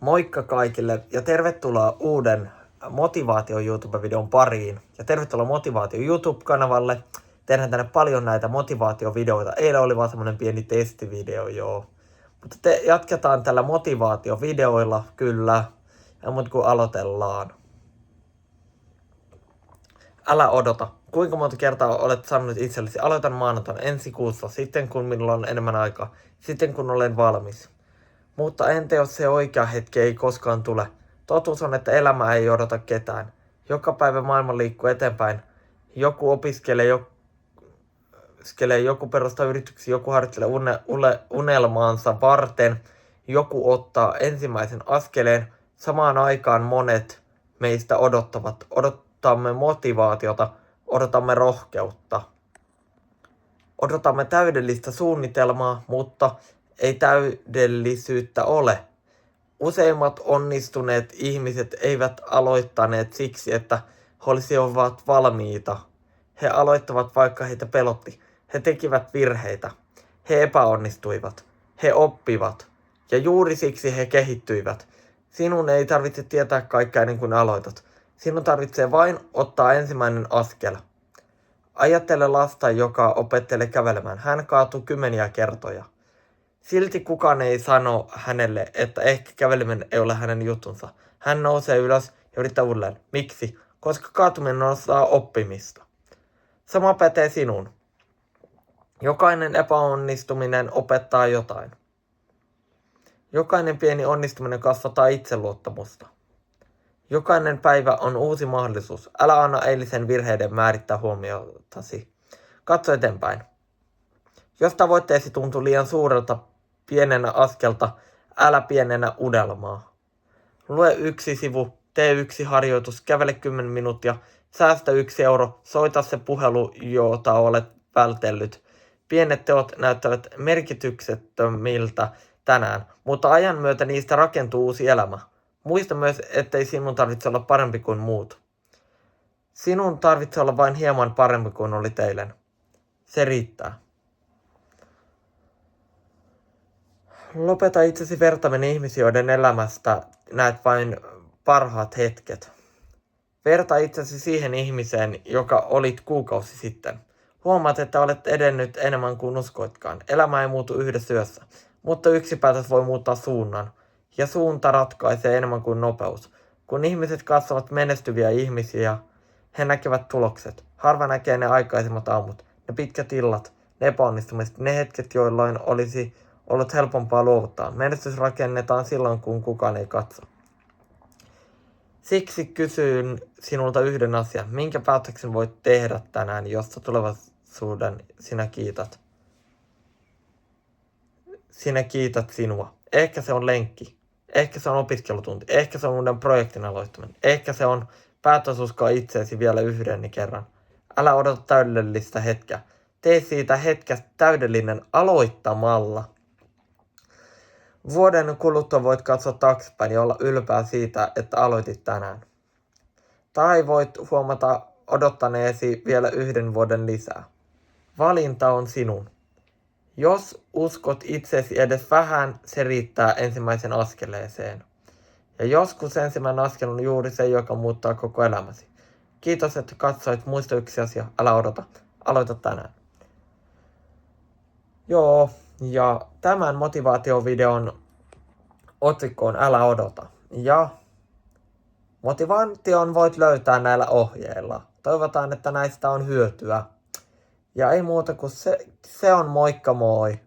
Moikka kaikille ja tervetuloa uuden Motivaatio YouTube-videon pariin. Ja tervetuloa Motivaatio YouTube-kanavalle. Tehdään tänne paljon näitä motivaatiovideoita. Eilen oli vaan semmonen pieni testivideo, joo. Mutta jatketaan tällä motivaatiovideoilla, kyllä. Ja mut kun aloitellaan. Älä odota. Kuinka monta kertaa olet sanonut itsellesi, aloitan maanantaina ensi kuussa, sitten kun minulla on enemmän aikaa, sitten kun olen valmis. Mutta entä jos se oikea hetki ei koskaan tule? Totuus on, että elämä ei odota ketään. Joka päivä maailma liikkuu eteenpäin. Joku opiskelee, joku perustaa yrityksiä, joku harjoittelee unelmaansa varten. Joku ottaa ensimmäisen askeleen. Samaan aikaan monet meistä odottamme motivaatiota, odotamme rohkeutta. Odotamme täydellistä suunnitelmaa, mutta ei täydellisyyttä ole. Useimmat onnistuneet ihmiset eivät aloittaneet siksi, että he olisivat valmiita. He aloittavat, vaikka heitä pelotti. He tekivät virheitä. He epäonnistuivat. He oppivat. Ja juuri siksi he kehittyivät. Sinun ei tarvitse tietää kaikkea ennen kuin aloitat. Sinun tarvitsee vain ottaa ensimmäinen askel. Ajattele lasta, joka opettelee kävelemään. Hän kaatuu kymmeniä kertoja. Silti kukaan ei sano hänelle, että ehkä käveleminen ei ole hänen jutunsa. Hän nousee ylös ja yrittää uudelleen. Miksi? Koska kaatuminen on osa oppimista. Sama pätee sinuun. Jokainen epäonnistuminen opettaa jotain. Jokainen pieni onnistuminen kasvattaa itseluottamusta. Jokainen päivä on uusi mahdollisuus. Älä anna eilisen virheiden määrittää huomiotasi. Katso eteenpäin. Jos tavoitteesi tuntuu liian suurelta pienenä askelta, älä pienenä unelmaa. Lue 1 sivu, tee 1 harjoitus, kävele 10 minuuttia, säästä 1 euro, soita se puhelu, jota olet vältellyt. Pienet teot näyttävät merkityksettömiltä tänään, mutta ajan myötä niistä rakentuu uusi elämä. Muista myös, ettei sinun tarvitse olla parempi kuin muut. Sinun tarvitsee olla vain hieman parempi kuin oli eilen. Se riittää. Lopeta itsesi vertaaminen ihmisiä, joiden elämästä näet vain parhaat hetket. Verta itsesi siihen ihmiseen, joka olit kuukausi sitten. Huomaat, että olet edennyt enemmän kuin uskoitkaan. Elämä ei muutu yhdessä yössä, mutta yksi päätös voi muuttaa suunnan. Ja suunta ratkaisee enemmän kuin nopeus. Kun ihmiset katsovat menestyviä ihmisiä, he näkevät tulokset. Harva näkee ne aikaisemmat aamut, ne pitkät illat, ne epäonnistumiset, ne hetket, joilloin olisi ollut helpompaa luovuttaa. Menestys rakennetaan silloin, kun kukaan ei katso. Siksi kysyn sinulta yhden asian. Minkä päätöksen voit tehdä tänään, josta tulevaisuuden sinä kiität? Sinä kiität sinua. Ehkä se on lenkki. Ehkä se on opiskelutunti. Ehkä se on uuden projektin aloittaminen. Ehkä se on päätös uskoa itseesi vielä yhden kerran. Älä odota täydellistä hetkeä. Tee siitä hetkestä täydellinen aloittamalla. Vuoden kuluttua voit katsoa taaksepäin ja olla ylpeä siitä, että aloitit tänään. Tai voit huomata odottaneesi vielä 1 vuoden lisää. Valinta on sinun. Jos uskot itseesi edes vähän, se riittää ensimmäisen askeleeseen. Ja joskus ensimmäinen askel on juuri se, joka muuttaa koko elämäsi. Kiitos, että katsoit. Muista yksi asia. Älä odota. Aloita tänään. Joo, ja tämän motivaatiovideon otsikko on Älä odota. Ja motivaation voit löytää näillä ohjeilla. Toivotaan, että näistä on hyötyä. Ja ei muuta kuin se on moikka moi!